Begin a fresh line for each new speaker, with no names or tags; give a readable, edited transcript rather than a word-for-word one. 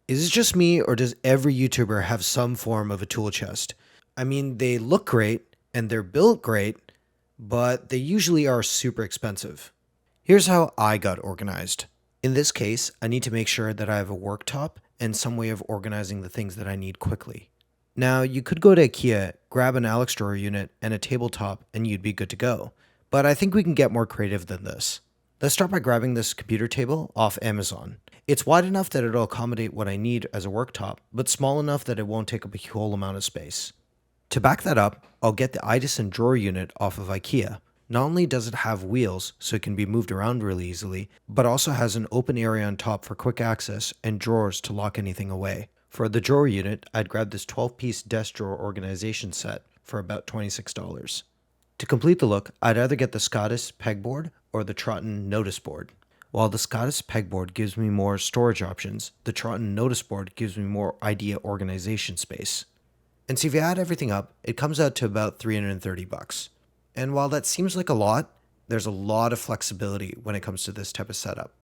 Is it just me, or does every YouTuber have some form of a tool chest? I mean, they look great and they're built great, but they usually are super expensive. Here's how I got organized. In this case, I need to make sure that I have a worktop and some way of organizing the things that I need quickly. Now, you could go to IKEA, grab an Alex drawer unit and a tabletop, and you'd be good to go. But I think we can get more creative than this. Let's start by grabbing this computer table off Amazon. It's wide enough that it'll accommodate what I need as a worktop, but small enough that it won't take up a whole amount of space. To back that up, I'll get the Idison drawer unit off of IKEA. Not only does it have wheels so it can be moved around really easily, but also has an open area on top for quick access and drawers to lock anything away. For the drawer unit, I'd grab this 12-piece desk drawer organization set for about $26. To complete the look, I'd either get the Scottish pegboard or the Troughton notice board. While the Scottish pegboard gives me more storage options, the Troughton notice board gives me more idea organization space. And so if you add everything up, it comes out to about $330. And while that seems like a lot, there's a lot of flexibility when it comes to this type of setup.